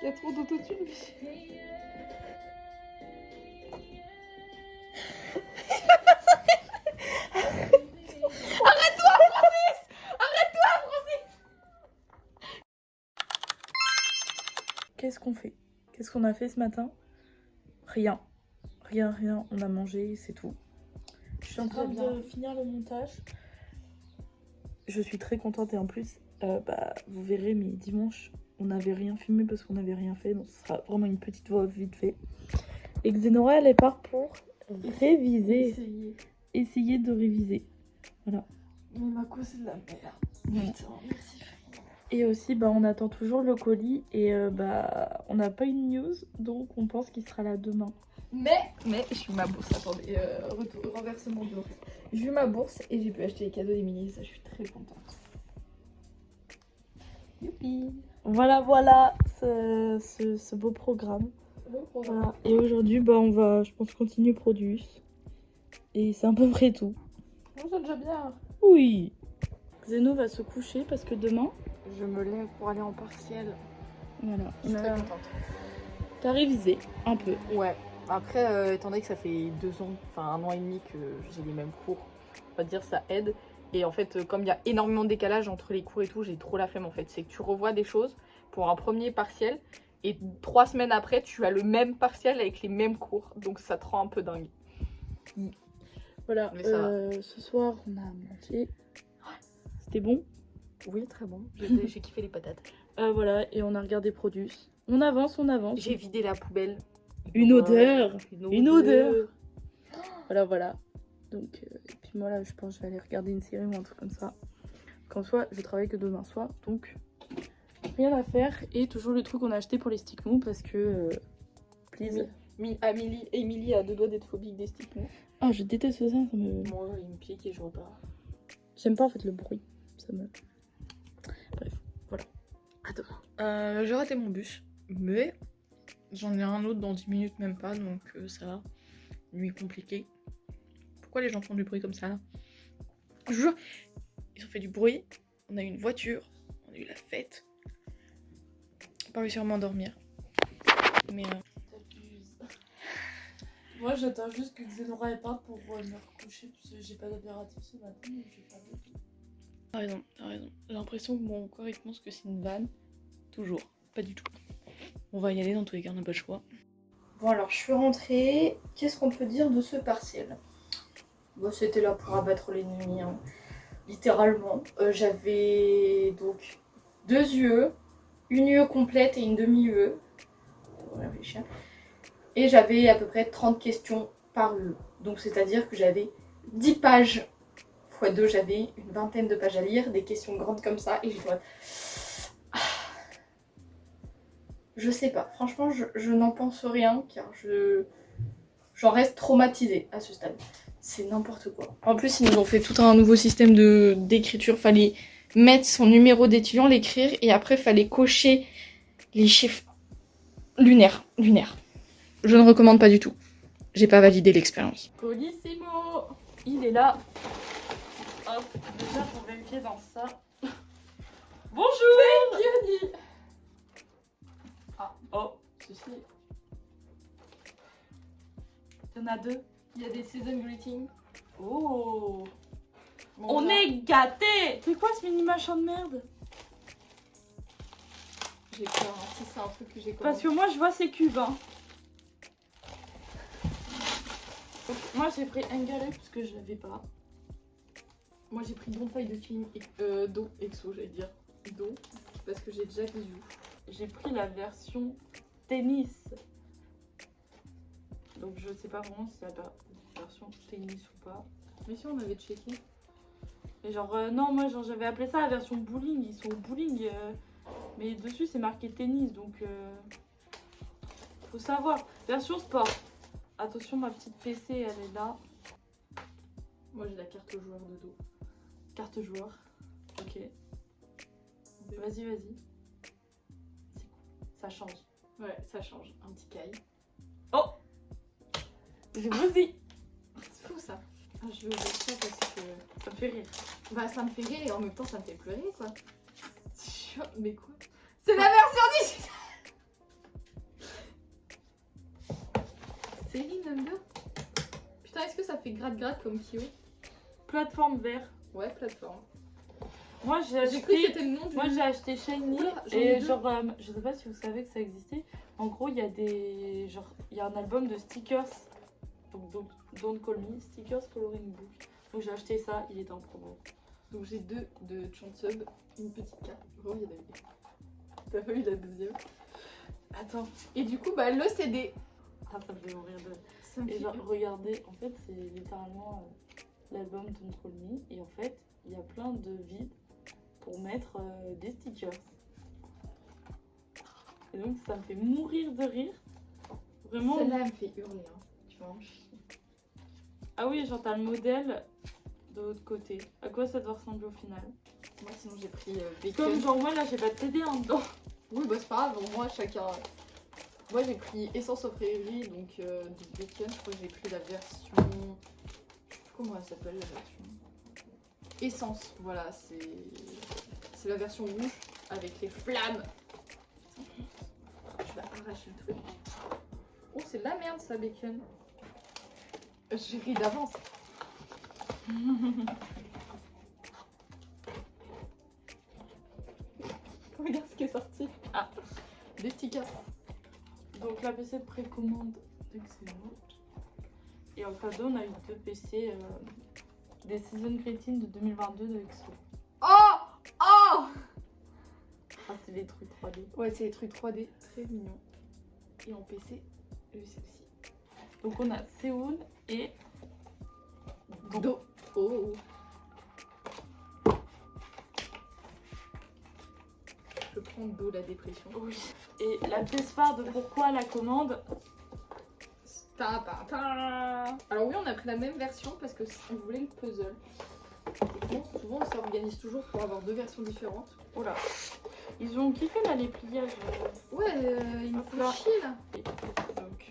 Il y a trop d'autotune. Qu'est-ce qu'on fait? Qu'est-ce qu'on a fait ce matin? Rien. Rien. On a mangé, c'est tout. Je suis en train de finir le montage. Je suis très contente et en plus, vous verrez, mais dimanche, on n'avait rien filmé parce qu'on n'avait rien fait. Donc ce sera vraiment une petite voix vite fait. Et Xenora, elle est part pour réviser. Essayer de réviser. Voilà. Mais ma cause c'est de la merde. Putain, merci. Et aussi, on attend toujours le colis et on n'a pas une news, donc on pense qu'il sera là demain. Mais j'ai eu ma bourse, attendez, renversement de l'eau. J'ai eu ma bourse et j'ai pu acheter les cadeaux d'Emilie, ça je suis très contente. Youpi. Voilà ce beau programme. Voilà. Et aujourd'hui, on va, je pense, continuer Produce. Et c'est à peu près tout. Bon, c'est déjà bien. Oui. Zeno va se coucher parce que demain... Je me lève pour aller en partiel. Voilà. Je suis très contente. T'as révisé un peu. Ouais. Après, étant donné que ça fait 2 ans, enfin 1 an et demi que j'ai les mêmes cours, on va dire ça aide. Et en fait, comme il y a énormément de décalage entre les cours et tout, j'ai trop la flemme en fait. C'est que tu revois des choses pour un premier partiel et 3 semaines après, tu as le même partiel avec les mêmes cours. Donc ça te rend un peu dingue. Voilà, ce soir, on a mangé. C'était bon? Oui, très bon. J'ai kiffé les patates. Voilà, et on a regardé Produce. On avance. J'ai vidé la poubelle. Une odeur. Voilà. Donc, et puis moi là, je pense que je vais aller regarder une série ou un truc comme ça. Qu'en soit, je travaille que demain soir, donc rien à faire. Et toujours le truc qu'on a acheté pour les sticks mous parce que, please. Émilie a 2 doigts d'être phobique des sticks mous. Ah, je déteste ça, me... Moi, il me pique et je repars. J'aime pas en fait le bruit, ça me... Bref, voilà. À demain. J'ai raté mon bus, mais j'en ai un autre dans 10 minutes même pas, donc ça va. Nuit compliquée. Pourquoi les gens font du bruit comme ça là? Je vous jure, ils ont fait du bruit, on a eu une voiture, on a eu la fête. J'ai pas réussi à m'endormir. Mais Moi j'attends juste que Xenora est parte pour me recoucher parce que j'ai pas d'impératif ce matin, mais je vais pas le tout. T'as raison. J'ai l'impression que mon corps il pense que c'est une vanne. Toujours, pas du tout. On va y aller dans tous les cas, on n'a pas le choix. Bon alors je suis rentrée, qu'est-ce qu'on peut dire de ce partiel? Bon, c'était là pour abattre l'ennemi, hein. Littéralement. J'avais donc 2 UE, une UE complète et une demi-UE. Faut réfléchir. Et j'avais à peu près 30 questions par UE. Donc c'est-à-dire que j'avais 10 pages x 2, j'avais une vingtaine de pages à lire, des questions grandes comme ça, et j'étais... Je sais pas, franchement je n'en pense rien car j'en reste traumatisée à ce stade. C'est n'importe quoi. En plus, ils nous ont fait tout un nouveau système d'écriture. Fallait mettre son numéro d'étudiant, l'écrire et après fallait cocher les chiffres lunaires. Je ne recommande pas du tout. J'ai pas validé l'expérience. Colissimo, il est là. Hop, déjà pour vérifier dans ça. Bonjour. Yoni. Ah, oh, ceci. Il y en a 2. Il y a des season greetings. Oh, Bon, on voilà. est gâtés. C'est quoi ce mini machin de merde? J'ai peur, hein, si c'est un truc que j'ai commandé. Parce que moi je vois ces cubes, hein. Donc, moi j'ai pris un galet parce que je l'avais pas. Moi j'ai pris bonne feuille de film, d'eau, exo j'allais dire. D'eau, parce que j'ai déjà des yeux. J'ai pris la version tennis. Donc je sais pas vraiment si c'est la version tennis ou pas. Mais si on avait checké. Et genre non, moi genre j'avais appelé ça la version bowling. Ils sont au bowling, mais dessus c'est marqué tennis, donc faut savoir. Version sport. Attention, ma petite PC elle est là. Moi j'ai la carte joueur de dos. Carte joueur. Ok. Vas-y. C'est cool. Ça change. Ouais, ça change. Un petit caille. Oh, je vous dis. C'est fou ça. Ah, je veux ça parce que ça me fait rire. Bah ça me fait rire et en même temps ça me fait pleurer quoi. Mais quoi? C'est la version 10. Série number. Putain, est-ce que ça fait gratte-gratte comme Kyo? Plateforme vert. Ouais, plateforme. Moi j'ai J'ai cru que acheté. c'était le nom du. Moi j'ai acheté Shiny Oula, j'en ai et deux. genre je sais pas si vous savez que ça existait. En gros il y a des il y a un album de stickers donc Don't Call Me stickers coloring book. Donc j'ai acheté ça, il était en promo. Donc j'ai 2 de Chansub, une petite carte. Oh, il y en avait. T'as pas eu la deuxième. Attends, Et du coup, bah le CD. ah, ça me fait mourir de. Ça me Et fait genre regardez, en fait c'est littéralement l'album Don't Call Me et en fait il y a plein de vides pour mettre des stickers. Et donc ça me fait mourir de rire. Vraiment. Celle-là, elle me fait hurler. Hein. Tu vois. Ah oui, genre t'as le modèle de l'autre côté. À quoi ça doit ressembler au final? Moi, sinon, j'ai pris Comme Bacon. genre moi là j'ai pas de CD hein, dedans. Oui, bah c'est pas grave. Moi, chacun. Moi, j'ai pris Essence of Rêverie, donc du Bacon. Je crois que j'ai pris la version. Comment elle s'appelle la version? Essence. Voilà, c'est la version rouge avec les flammes. Je vais arracher le truc. Oh, c'est de la merde ça, Bacon. J'ai ri d'avance. Regarde ce qui est sorti. Ah. Des stickers. Donc la PC de précommande d'Excellent. Et en cadeau on a eu 2 PC des Season Greeting de 2022 de Exo. Oh oh Ah c'est des trucs 3D. Ouais, c'est des trucs 3D très mignons. Et en PC, j'ai celle-ci. Donc on a Séoul et Do. Oh. Je prends Do la dépression. oui. Et la pièce phare de pourquoi la commande. Ta, ta, ta. Alors oui, on a pris la même version parce que on voulait le puzzle. Et bon, souvent, on s'organise toujours pour avoir 2 versions différentes. Oh là. Ils ont kiffé là les pliages. Ouais, il me Hop faut là. chier là. Donc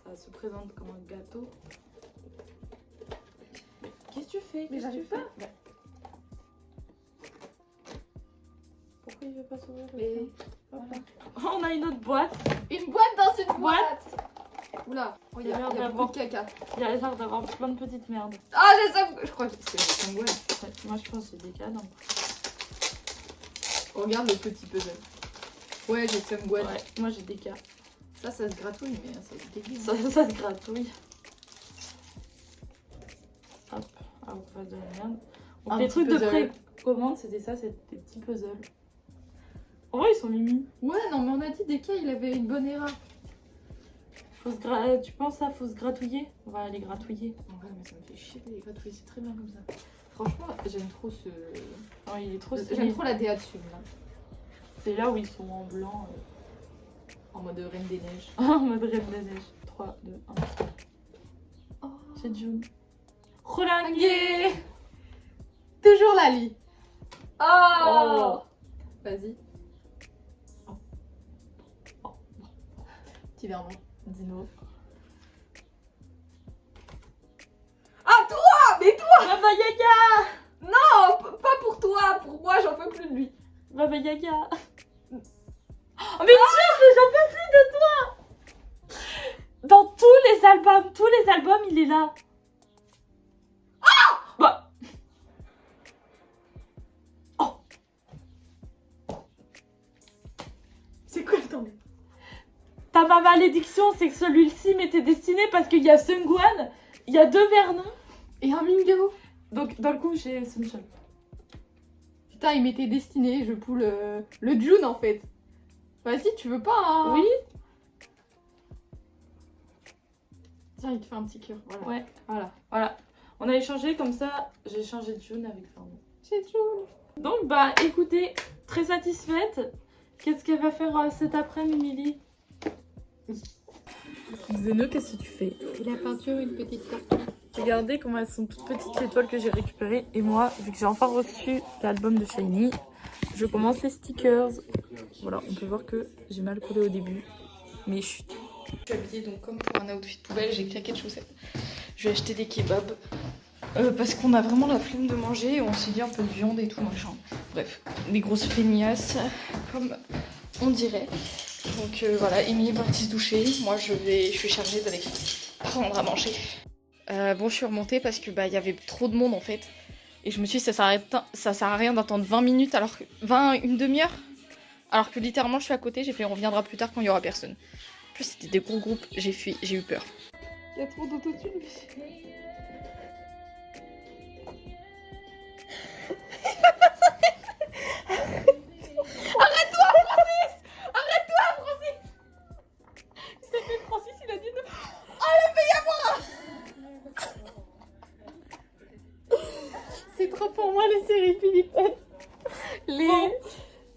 ça se présente comme un gâteau. Mais qu'est-ce que tu fais? Mais Qu'est-ce que j'arrive tu fais? Bah. Pourquoi il veut pas s'ouvrir? Mais Hop là. Oh, on a une autre boîte. une boîte dans une Boîte. boîte. Oula, oh, il y Il a l'air a beaucoup d'avoir- de caca. Il y a l'air d'avoir plein de petites merdes. Ah, j'ai ça. Je crois que c'est une boîte. Ouais, moi je pense que c'est des cadres. Regarde le petit puzzle. Ouais, j'ai fait une boîte. Ouais, moi j'ai des cas. Ça se gratouille, mais ça se déguise. Ça se gratouille. Hop, ah, on passe de la merde. Donc, Un les petit trucs de puzzle. précommande, c'était ça, c'était des petits puzzles. En vrai, ils sont mimi. Ouais, non, mais on a dit Deka, il avait une bonne erreur. Tu penses ça, faut se gratouiller? On va aller gratouiller. En vrai, mais ça me fait chier de les gratouiller, c'est très bien comme ça. Franchement, j'aime trop ce. Non, il est trop J'aime stylé. trop la DA dessus, là. C'est là où ils sont en blanc. En mode Reine des Neiges. En mode Reine des Neiges. 3, 2, 1. Oh. C'est June. Rolangué. Toujours Lali. Oh. Vas-y. Oh. Oh. Petit verre. Dino. Ah, toi! Mais toi! Baba Yaga. Non, pas pour toi, pour moi, j'en peux plus de lui. Baba Yaga. Oh mais Dieu, j'en peux plus de toi. Dans tous les albums, il est là. Ah bah. Oh. C'est quoi, attendez? Ta ma malédiction, c'est que celui-ci m'était destiné parce qu'il y a Sungwan, il y a 2 Vernon. Et un Mingao. Donc dans le coup, j'ai Sunshine. Putain, il m'était destiné, je poule le June en fait. Vas-y, tu veux pas hein? Oui. Tiens, il te fait un petit cœur. Voilà. Ouais. Voilà. Voilà. On a échangé comme ça, j'ai échangé de June avec Vernon. C'est June. Donc bah écoutez, très satisfaite. Qu'est-ce qu'elle va faire cet après-midi, Milly? Zeno, qu'est-ce que tu fais? Il a peinture une petite partie. Regardez comment elles sont toutes petites les toiles que j'ai récupérées. Et moi, vu que j'ai enfin reçu l'album de Shiny, je commence les stickers. Voilà, on peut voir que j'ai mal collé au début. Mais chut. Je suis habillée donc comme pour un outfit poubelle, j'ai claqué de chaussettes. Je vais acheter des kebabs. Parce qu'on a vraiment la flemme de manger et on s'est dit un peu de viande et tout machin. Bref, des grosses feignasses, comme on dirait. Donc voilà, Amy est partie se doucher. Moi je suis chargée d'aller prendre à manger. Bon, je suis remontée parce que y avait trop de monde en fait. Et je me suis dit, ça sert à rien d'attendre 20 minutes, alors que une demi-heure. Alors que littéralement, je suis à côté, j'ai fait on reviendra plus tard quand il y aura personne. En plus, c'était des gros groupes, j'ai fui, j'ai eu peur. Il y a trop d'autotune. Arrête-toi, Francis! Arrête-toi, Francis! Il s'appelle Francis, il a dit non. Oh, la fille à moi! C'est trop pour moi les séries philippines. Bon,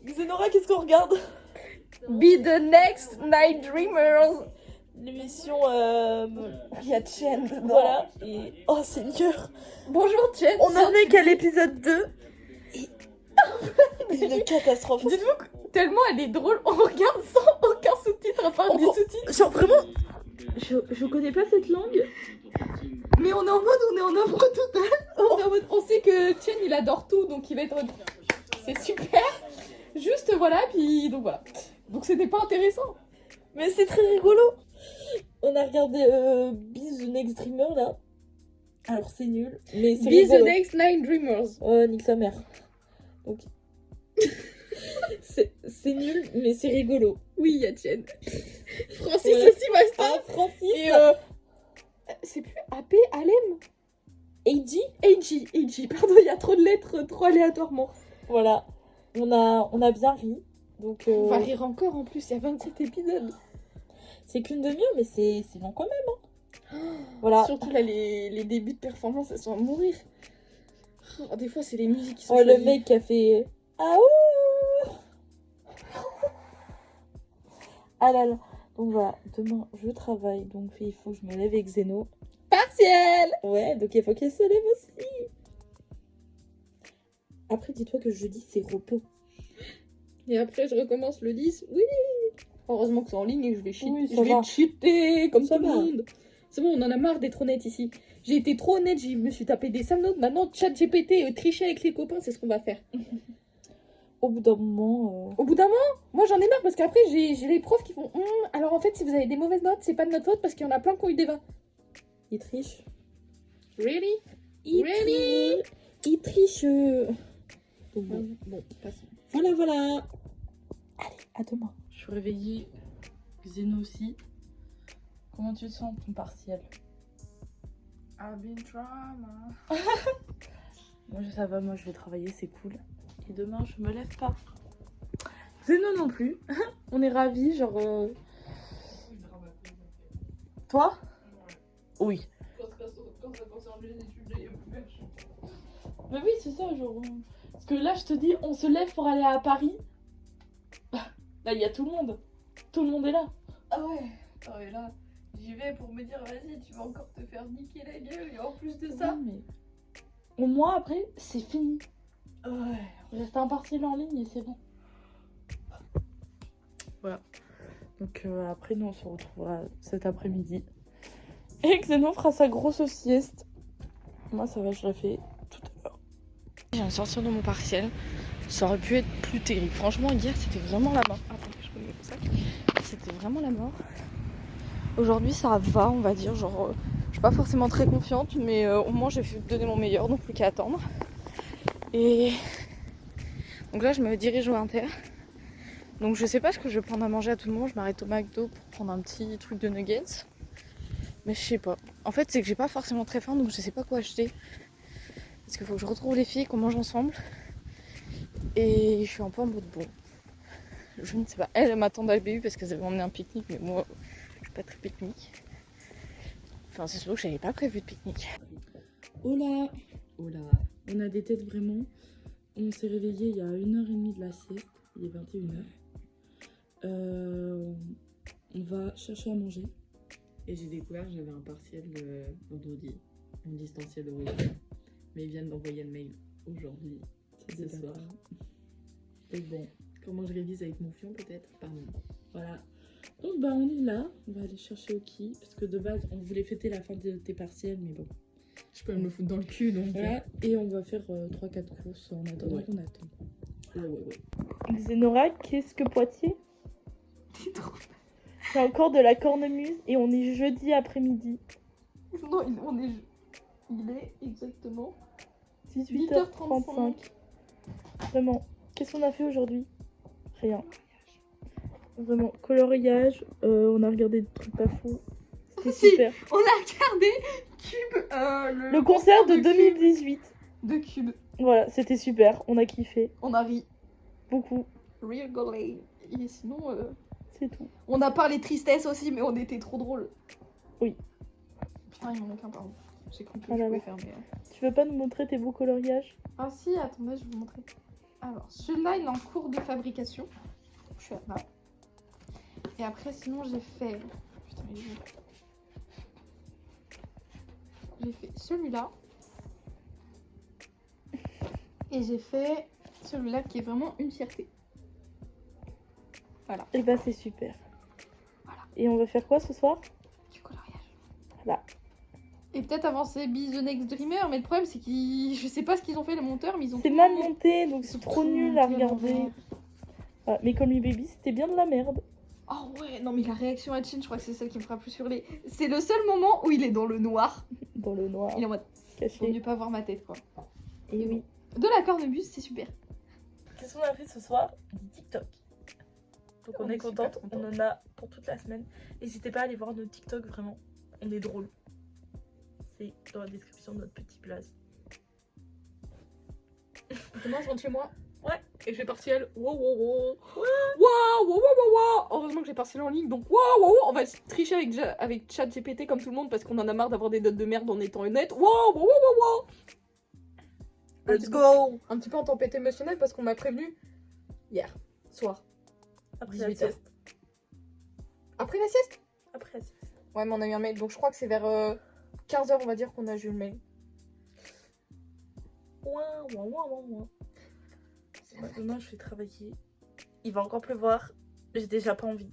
Xenora, qu'est-ce qu'on regarde? Be the next Night Dreamers. L'émission, Il y a Chen dedans. voilà, et... Oh Seigneur. Bonjour Chen. On en est qu'à l'épisode 2. Et... une catastrophe. Dites-vous que tellement elle est drôle, on regarde sans aucun sous-titre à part des sous-titres. Genre vraiment, je connais pas cette langue. Mais on est en mode, on est en impro total. On est en mode, on sait que Chen il adore tout, donc il va être... C'est super. Juste voilà, puis donc voilà. Donc c'était pas intéressant. Mais c'est très rigolo. On a regardé Be the Next Dreamer là. Alors c'est nul, mais c'est Be the rigolo. next Night Dreamers. Oh, nique sa mère. Donc... c'est nul, mais c'est rigolo. Oui, il y a Chen. Francis Ouais. aussi, Master. Ah, Francis. Et c'est plus AP, Alem. AJ. AG, pardon, il y a trop de lettres, trop aléatoirement. Voilà. On a bien ri. Donc, On va rire encore en plus, il y a 27 épisodes. c'est qu'une demi-heure, mais c'est long quand même. Hein. Voilà. Surtout là, les débuts de performance, elles sont à mourir. Oh, des fois, c'est les musiques qui sont Oh, le choisies. mec qui a fait. Ah ouh. Ah là là. Donc voilà, demain je travaille, donc il faut que je me lève avec Zeno. Partiel. Ouais, donc il faut qu'elle se lève aussi. Après, dis-toi que jeudi c'est repos. Et après, je recommence le 10. Oui. Heureusement que c'est en ligne et que je vais cheater. Oui, ça je vais va. cheater comme Ça tout le va. monde. C'est bon, on en a marre d'être honnête ici. J'ai été trop honnête, je me suis tapé des sales notes. Maintenant, ChatGPT, tricher avec les copains, c'est ce qu'on va faire. Au bout d'un moment. Au bout d'un moment, moi j'en ai marre parce qu'après j'ai les profs qui font alors en fait si vous avez des mauvaises notes, c'est pas de notre faute parce qu'il y en a plein qui ont eu des 20. Il triche. Really? Il Really? triche. Il triche. Donc Bon, passons. voilà. Allez, à demain. Je suis réveillée. Zeno aussi. Comment tu te sens ton partiel? I've been drama. Moi ça va, moi je vais travailler, c'est cool. Et demain je me lève pas. Zeno non plus. On est ravis, genre. Toi? Oui. Quand ça concerne les études, il y a plus personne. Mais oui, c'est ça, genre. Parce que là, je te dis, on se lève pour aller à Paris. Là, il y a tout le monde. Tout le monde est là. Ah ouais. Ah ouais, là, j'y vais pour me dire, vas-y, tu vas encore te faire niquer la gueule et en plus de ça. Oui, mais au moins, après, c'est fini. Ouais. Reste un partiel en ligne et c'est bon. Voilà. Donc après, nous, on se retrouvera cet après-midi. Et Xeno fera sa grosse sieste. Moi, ça va, je la fais tout à l'heure. Je viens de sortir de mon partiel. Ça aurait pu être plus terrible. Franchement, hier, c'était vraiment la mort. Attends, je connais ça. C'était vraiment la mort. Aujourd'hui, ça va, on va dire. Genre, je suis pas forcément très confiante, mais au moins, j'ai pu donner mon meilleur, donc plus qu'à attendre. Et donc là, je me dirige au Inter. Donc, je sais pas ce que je vais prendre à manger à tout le monde. Je m'arrête au McDo pour prendre un petit truc de nuggets. Mais je sais pas. En fait, c'est que j'ai pas forcément très faim, donc je sais pas quoi acheter. Parce qu'il faut que je retrouve les filles, qu'on mange ensemble. Et je suis un peu en mode bon. Je ne sais pas. Elle m'attend à la BU parce qu'elle avait emmené un pique-nique, mais moi, je suis pas très pique-nique. Enfin, c'est surtout que j'avais pas prévu de pique-nique. Hola. On a des têtes vraiment. On s'est réveillé il y a 1h30 de la sieste. Il est 21h. On va chercher à manger. Et j'ai découvert que j'avais un partiel vendredi, en distanciel de Rouen. Mais ils viennent d'envoyer le mail aujourd'hui, ce soir. Et bon, Comment je révise avec mon fion peut-être? Pardon. voilà. Donc bah on est là. On va aller chercher Oki. Parce que de base, on voulait fêter la fin de tes partiels, mais bon. Je peux me le foutre dans le cul donc. Voilà. Et on va faire 3-4 courses en attendant Ouais. qu'on attend. Ouais. Xenora, qu'est-ce que Poitiers? J'ai encore de la cornemuse et on est jeudi après-midi. Non, il est exactement 18h35. Vraiment. Qu'est-ce qu'on a fait aujourd'hui? Rien. Vraiment. Coloriage. On a regardé des trucs pas fous. C'était Si. super. On a regardé Cube, Le concert de Cube. 2018. De Cube. Voilà, c'était super. On a kiffé. On a ri. Beaucoup. Real golly. Et sinon, C'est tout. on a parlé tristesse aussi, mais on était trop drôles. Oui. Putain, il m'en manque un, pardon. J'ai cru que Oh je là pouvais là. faire, mais... Tu veux pas nous montrer tes beaux coloriages? Ah si, attendez, je vais vous montrer. Alors, celui-là, il est en cours de fabrication. Je suis là. Et après, sinon, j'ai fait... Putain, il est où? J'ai fait celui-là. Et j'ai fait celui-là qui est vraiment une fierté. Voilà. Et bah c'est super. Voilà. Et on va faire quoi ce soir? Du coloriage. Voilà. Et peut-être avancer Be the Next Dreamer, mais le problème c'est qu'ils... Je sais pas ce qu'ils ont fait les monteurs, mais ils ont... C'est tout mal monté. monté, donc Ils c'est ont trop tout nul à monté regarder. l'envers. Voilà. Mais comme les baby, c'était bien de la merde. Oh ouais, non mais la réaction à Chin, je crois que c'est celle qui me fera plus hurler. C'est le seul moment où il est dans le noir. Dans le noir, Il est en mode, faut caché. mieux pas voir ma tête quoi. Et oui. De la cornemuse, c'est super. Qu'est-ce qu'on a fait ce soir? Du TikTok. Donc on On est est super contente, contente. on en a pour toute la semaine. N'hésitez pas à aller voir nos TikTok, vraiment. On est drôle. C'est dans la description de notre petit blaze. Demain, je rentre chez moi. Ouais. Et je vais partiel. Wow, wow, wow. Wow, wow, wow, wow, wow. Heureusement que j'ai partiel en ligne. Donc, wow, wow, wow. On va tricher avec ChatGPT comme tout le monde parce qu'on en a marre d'avoir des notes de merde en étant honnête. Wow, wow, wow, wow, wow. Let's go! Un petit peu en tempête émotionnelle parce qu'on m'a prévenu hier soir. Après la 18 heures. sieste. Après la sieste? Après la sieste. Ouais, mais on a eu un mail. Donc, je crois que c'est vers 15h, on va dire, qu'on a eu le mail. Ouin, ouin, ouin, ouin, ouin. Demain, je vais travailler. Il va encore pleuvoir. J'ai déjà pas envie.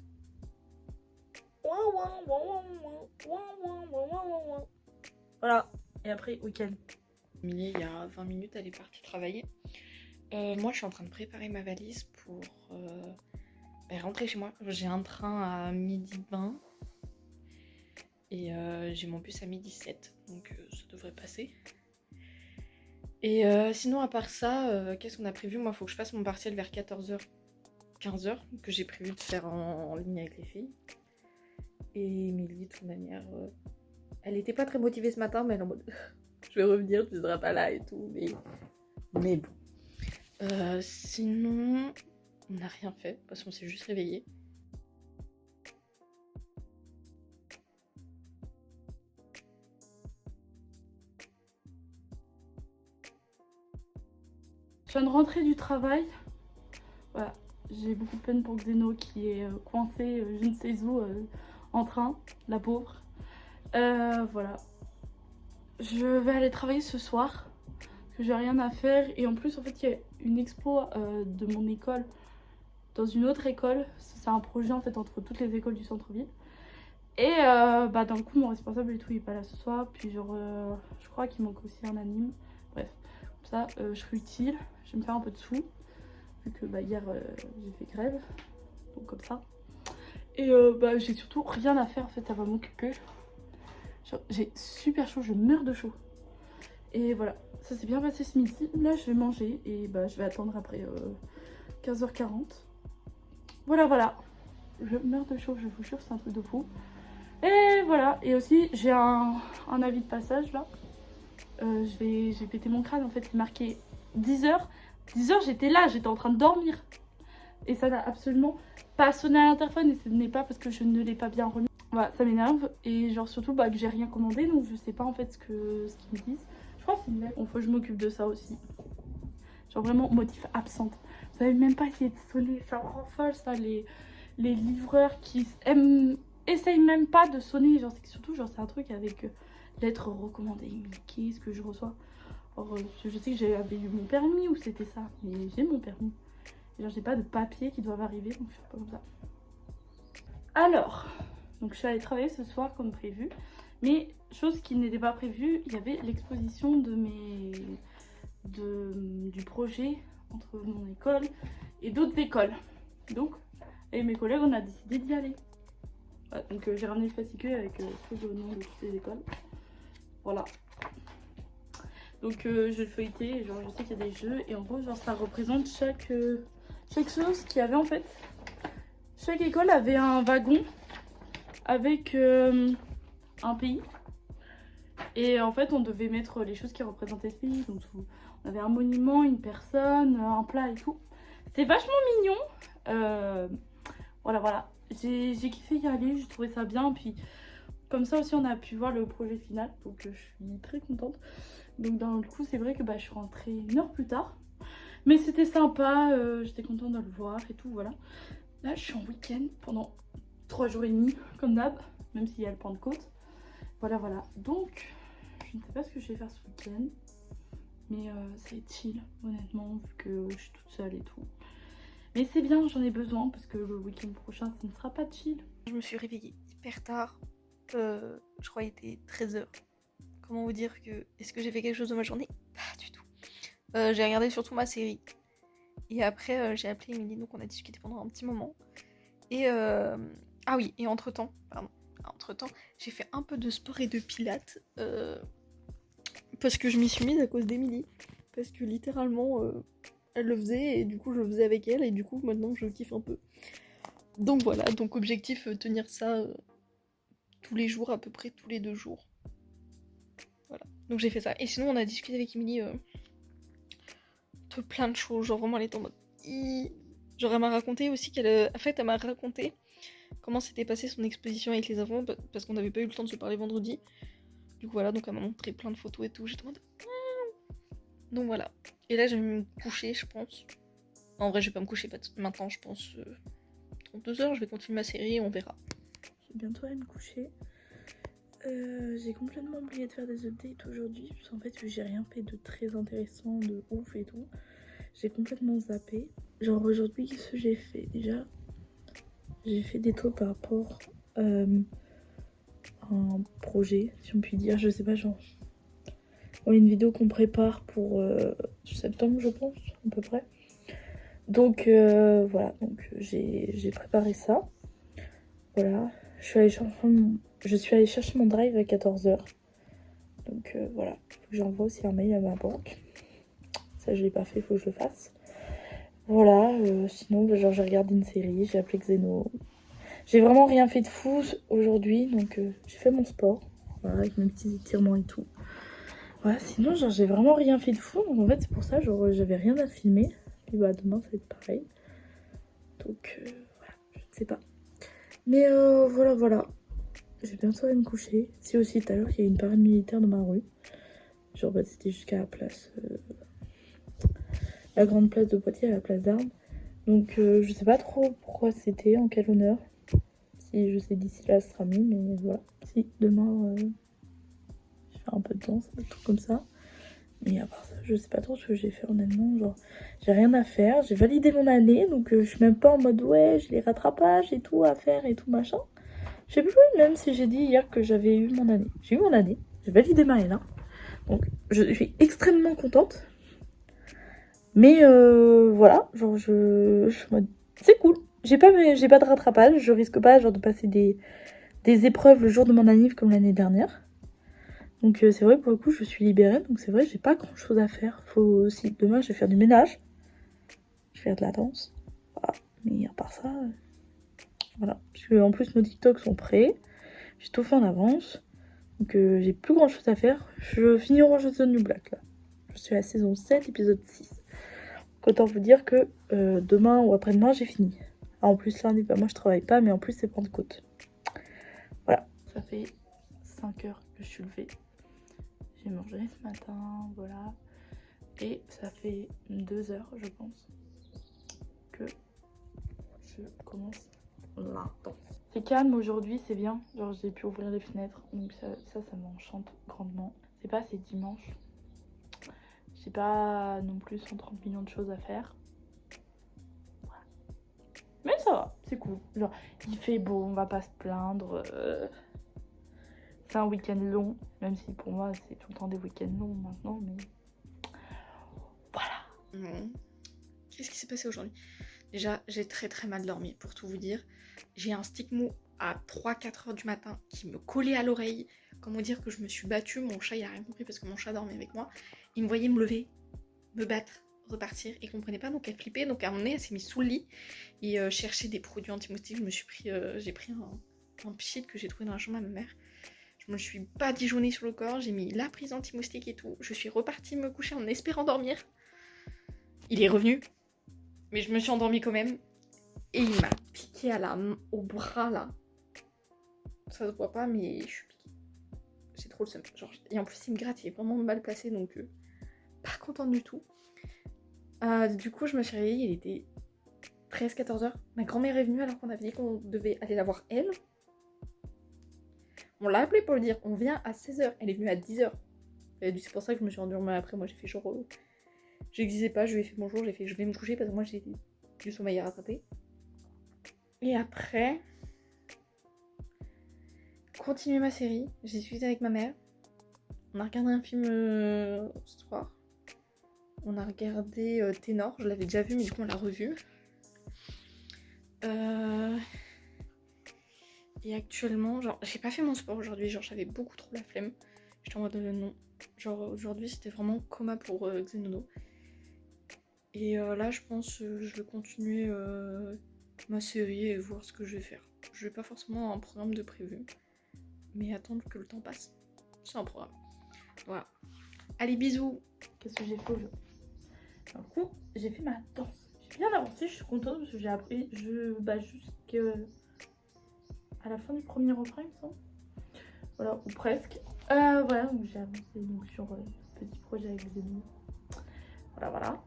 Ouin, ouin, ouin, ouin, ouin, ouin, ouin, ouin, ouin, ouin, ouin. Voilà. Et après, week-end. Il y a 20 minutes, elle est partie travailler. Moi, je suis en train de préparer ma valise pour rentrer chez moi. J'ai un train à 12h20 et j'ai mon bus à 12h07, donc ça devrait passer. Et sinon, à part ça, qu'est-ce qu'on a prévu? Moi, il faut que je fasse mon partiel vers 14h, 15h, que j'ai prévu de faire en ligne avec les filles. Et Émilie, de toute manière, elle était pas très motivée ce matin, mais elle est en mode... Je vais revenir, tu seras pas là et tout, mais bon. Sinon, on n'a rien fait parce qu'on s'est juste réveillé. Je viens de rentrer du travail. Voilà. J'ai beaucoup de peine pour Xeno qui est coincé je ne sais où en train, la pauvre. Voilà. Je vais aller travailler ce soir parce que j'ai rien à faire et en plus en fait il y a une expo de mon école dans une autre école. C'est un projet en fait entre toutes les écoles du centre-ville. Et d'un coup mon responsable et tout il est pas là ce soir. Puis genre je crois qu'il manque aussi un anime. Bref, comme ça je serai utile. Je vais me faire un peu de sous. Vu que hier j'ai fait grève. Donc comme ça. Et j'ai surtout rien à faire en fait, ça va m'occuper. J'ai super chaud, je meurs de chaud. Et voilà, ça s'est bien passé ce midi. Là je vais manger et je vais attendre après 15h40. Voilà. Je meurs de chaud, je vous jure, c'est un truc de fou. Et voilà, et aussi j'ai un avis de passage là. J'ai pété mon crâne en fait, c'est marqué 10h. 10h j'étais là, j'étais en train de dormir. Et ça n'a absolument pas sonné à l'interphone et ce n'est pas parce que je ne l'ai pas bien remis. Voilà, ça m'énerve et genre surtout que j'ai rien commandé donc je sais pas en fait ce qu'ils me disent. Je crois que c'est une lettre. Bon, faut que je m'occupe de ça aussi. Genre vraiment motif absente. Vous avez même pas essayé de sonner, ça me rend folle ça, les livreurs qui essayent même pas de sonner. Genre c'est surtout genre c'est un truc avec lettres recommandées. Mais qu'est-ce que je reçois? Or, je sais que j'avais eu mon permis ou c'était ça, mais j'ai mon permis. Et genre j'ai pas de papiers qui doivent arriver donc je fais pas comme ça. Alors. Donc je suis allée travailler ce soir comme prévu. Mais chose qui n'était pas prévue, il y avait l'exposition du projet entre mon école et d'autres écoles. Donc, avec mes collègues, on a décidé d'y aller. Ouais, donc j'ai ramené le fascicule avec tous les noms de toutes les écoles. Voilà. Donc je vais le feuilleter, genre je sais qu'il y a des jeux et en gros genre ça représente chaque chose qu'il y avait en fait. Chaque école avait un wagon avec un pays. Et en fait on devait mettre les choses qui représentaient ce pays. Donc on avait un monument, une personne, un plat et tout. C'était vachement mignon. Voilà. J'ai kiffé y aller, j'ai trouvé ça bien. Puis comme ça aussi on a pu voir le projet final. Donc je suis très contente. Donc dans le coup c'est vrai que je suis rentrée 1 heure plus tard. Mais c'était sympa, j'étais contente de le voir et tout, voilà. Là je suis en week-end pendant 3 jours et demi, comme d'hab, même s'il y a le Pentecôte. Voilà. Donc je ne sais pas ce que je vais faire ce week-end. Mais ça va être chill, honnêtement, vu que je suis toute seule et tout. Mais c'est bien, j'en ai besoin parce que le week-end prochain, ça ne sera pas chill. Je me suis réveillée hyper tard. Je crois qu'il était 13h. Comment vous dire que... Est-ce que j'ai fait quelque chose de ma journée? Pas du tout. J'ai regardé surtout ma série. Et après, j'ai appelé Émilie, donc on a discuté pendant un petit moment. Et... Ah oui, et entre-temps, j'ai fait un peu de sport et de pilates. Parce que je m'y suis mise à cause d'Émilie. Parce que littéralement... elle le faisait et du coup je le faisais avec elle et du coup maintenant je kiffe un peu. Donc voilà, donc objectif tenir ça tous les jours, à peu près tous les 2 jours. Voilà, donc j'ai fait ça. Et sinon on a discuté avec Émilie de plein de choses, genre vraiment elle était en mode... Genre elle m'a raconté aussi qu'elle... En fait elle m'a raconté comment s'était passée son exposition avec les enfants parce qu'on n'avait pas eu le temps de se parler vendredi. Du coup voilà, donc elle m'a montré plein de photos et tout, j'étais en mode... Donc voilà. Et là, je vais me coucher, je pense. En vrai, je vais pas me coucher maintenant, je pense. Dans 2 heures, je vais continuer ma série et on verra. Je vais bientôt aller me coucher. J'ai complètement oublié de faire des updates aujourd'hui. Parce qu'en fait, j'ai rien fait de très intéressant, de ouf et tout. J'ai complètement zappé. Genre aujourd'hui, ce que j'ai fait déjà, j'ai fait des trucs par rapport à un projet, si on peut dire. Je sais pas, genre... une vidéo qu'on prépare pour septembre je pense à peu près. Donc voilà, donc j'ai préparé ça. Voilà, je suis allée chercher mon drive à 14h. Donc voilà, faut que j'envoie aussi un mail à ma banque. Ça je l'ai pas fait, faut que je le fasse. Voilà, sinon genre j'ai regardé une série, j'ai appelé Xeno. J'ai vraiment rien fait de fou aujourd'hui, donc j'ai fait mon sport. Voilà, avec mes petits étirements et tout. Voilà, sinon genre j'ai vraiment rien fait de fou, donc en fait c'est pour ça genre j'avais rien à filmer. Et bah demain ça va être pareil. Donc voilà, je ne sais pas. Mais voilà. J'ai bientôt aller me coucher. C'est aussi tout à l'heure qu'il y a une parade militaire dans ma rue. Genre bah c'était jusqu'à la place... la grande place de Poitiers, à la place d'Armes. Donc je sais pas trop pourquoi c'était, en quel honneur. Si je sais d'ici là ce sera mieux, mais voilà. Si demain... un peu de temps, des trucs comme ça. Mais à part ça, je sais pas trop ce que j'ai fait honnêtement. Genre, j'ai rien à faire. J'ai validé mon année, donc je suis même pas en mode ouais, j'ai les rattrapages et tout à faire et tout machin. Je sais plus même si j'ai dit hier que j'avais eu mon année. J'ai eu mon année, j'ai validé ma L1. Donc je suis extrêmement contente. Mais voilà, genre je suis en mode c'est cool. J'ai pas de rattrapage, je risque pas genre de passer des épreuves le jour de mon anniv comme l'année dernière. Donc c'est vrai pour le coup je suis libérée, donc c'est vrai j'ai pas grand chose à faire. Faut aussi, demain je vais faire du ménage, je vais faire de la danse, voilà. Mais à part ça, voilà. Parce que en plus nos TikTok sont prêts, j'ai tout fait en avance, donc j'ai plus grand chose à faire. Je finis Orange is the New Black là, je suis à la saison 7, épisode 6. Donc autant vous dire que demain ou après-demain j'ai fini. Ah, en plus lundi, bah, moi je travaille pas, mais en plus c'est Pentecôte. Voilà, ça fait 5 heures que je suis levée. J'ai mangé ce matin, voilà. Et ça fait 2 heures, je pense, que je commence la danse. C'est calme aujourd'hui, c'est bien. Genre j'ai pu ouvrir les fenêtres, donc ça m'enchante grandement. C'est pas, c'est dimanche. J'ai pas non plus 130 millions de choses à faire. Voilà. Mais ça va, c'est cool. Genre, il fait beau, on va pas se plaindre. C'est un week-end long, même si pour moi c'est tout le temps des week-ends longs maintenant, mais voilà. Qu'est-ce qui s'est passé aujourd'hui? Déjà, j'ai très mal dormi, pour tout vous dire. J'ai un stick mou à 3-4 heures du matin qui me collait à l'oreille. Comment dire que je me suis battue, mon chat il a rien compris parce que mon chat dormait avec moi. Il me voyait me lever, me battre, repartir, il comprenait pas, donc elle flippait, donc à un moment donné elle s'est mise sous le lit et cherchait des produits anti-moustiques. J'ai pris un pchit que j'ai trouvé dans la chambre à ma mère. Je me suis pas badigeonnée sur le corps, j'ai mis la prise anti-moustique et tout. Je suis repartie me coucher en espérant dormir. Il est revenu, mais je me suis endormie quand même. Et il m'a piqué au bras là. Ça se voit pas, mais je suis piquée. J'ai trop le seum. Et en plus, il me gratte, il est vraiment mal placé, donc pas contente du tout. Du coup, je me suis réveillée, il était 13-14 heures. Ma grand-mère est venue alors qu'on avait dit qu'on devait aller la voir elle. On l'a appelée pour lui dire on vient à 16h. Elle est venue à 10h. Et c'est pour ça que je me suis rendue après. Moi, j'ai fait genre. J'existais pas, je lui ai fait bonjour, j'ai fait je vais me coucher parce que moi j'ai du sommeil à rattraper. Et après, continuer ma série. J'ai suivi avec ma mère. On a regardé un film ce soir. On a regardé Ténor, je l'avais déjà vu, mais du coup on l'a revu. Et actuellement, genre, j'ai pas fait mon sport aujourd'hui, genre j'avais beaucoup trop la flemme. J'étais en mode non. Genre aujourd'hui c'était vraiment coma pour Xenono. Et là je pense que je vais continuer ma série et voir ce que je vais faire. Je vais pas forcément un programme de prévu, mais attendre que le temps passe. C'est un programme. Voilà. Allez, bisous. Qu'est-ce que j'ai fait aujourd'hui? Du coup, j'ai fait ma danse. J'ai bien avancé, je suis contente parce que j'ai appris jusqu'à la fin du premier refrain, il me semble. Voilà, ou presque. Voilà, donc j'ai avancé donc, sur ce petit projet avec Zélie. Voilà.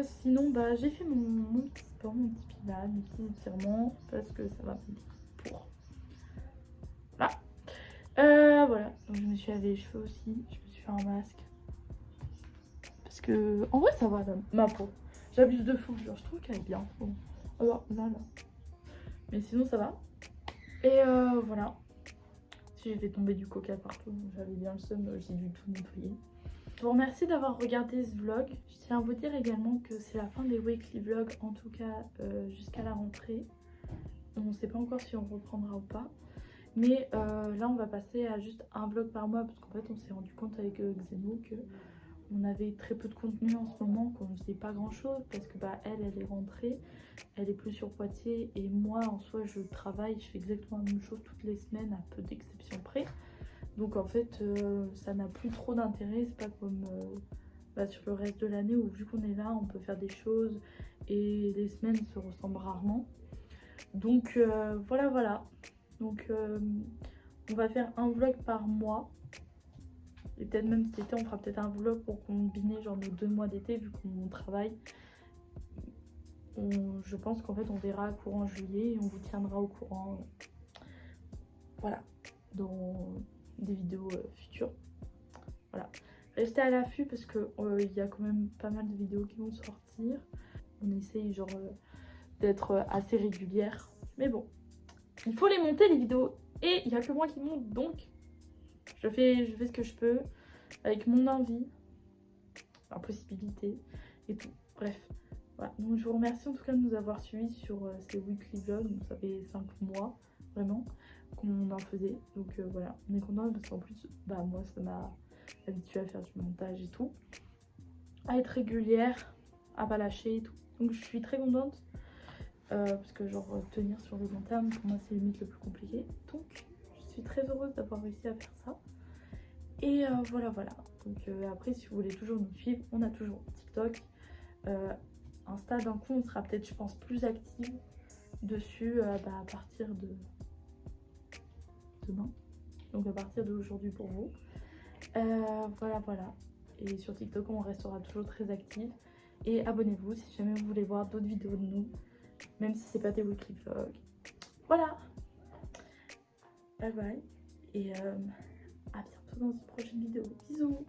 Sinon, j'ai fait mon petit sport, mon petit pilates, mes petits étirements parce que ça m'a pris pour. Voilà, donc je me suis lavé les cheveux aussi, je me suis fait un masque. Parce que, en vrai, ça va, ma peau. J'abuse de fou, genre, je trouve qu'elle est bien. Bon. Alors, là. Mais sinon, ça va. Et voilà. J'ai fait tomber du coca partout, j'avais bien le seum, j'ai dû tout nettoyer. Je vous remercie d'avoir regardé ce vlog. Je tiens à vous dire également que c'est la fin des weekly vlogs, en tout cas jusqu'à la rentrée. On ne sait pas encore si on reprendra ou pas. Mais là on va passer à juste un vlog par mois parce qu'en fait on s'est rendu compte avec Xeno que on avait très peu de contenu en ce moment, qu'on ne faisait pas grand chose parce que elle est rentrée, elle est plus sur Poitiers et moi en soi je travaille, je fais exactement la même chose toutes les semaines à peu d'exceptions près. Donc en fait ça n'a plus trop d'intérêt, c'est pas comme sur le reste de l'année où vu qu'on est là on peut faire des choses et les semaines se ressemblent rarement. Donc voilà. Donc on va faire un vlog par mois. Et peut-être même cet été on fera peut-être un vlog pour combiner genre nos 2 mois d'été vu qu'on travaille. Je pense qu'en fait on verra courant juillet et on vous tiendra au courant. Voilà. Dans des vidéos futures. Voilà. Restez à l'affût parce que il y a quand même pas mal de vidéos qui vont sortir. On essaye genre d'être assez régulière. Mais bon. Il faut les monter les vidéos et il n'y a que moi qui monte donc je fais ce que je peux avec mon envie, ma possibilité et tout. Bref, voilà. Donc je vous remercie en tout cas de nous avoir suivis sur ces weekly vlogs. Donc, ça fait 5 mois vraiment qu'on en faisait. Donc voilà, on est content parce qu'en plus moi ça m'a habitué à faire du montage et tout, à être régulière, à pas lâcher et tout. Donc je suis très contente. Parce que genre tenir sur le long terme pour moi c'est limite le plus compliqué, donc je suis très heureuse d'avoir réussi à faire ça. Et voilà. Donc après si vous voulez toujours nous suivre, on a toujours TikTok, Insta. D'un coup on sera peut-être je pense plus active dessus à partir de demain, donc à partir d'aujourd'hui pour vous. Voilà. Et sur TikTok on restera toujours très active. Et abonnez-vous si jamais vous voulez voir d'autres vidéos de nous, même si c'est pas des weekly vlogs. Voilà. Bye bye. Et à bientôt dans une prochaine vidéo. Bisous.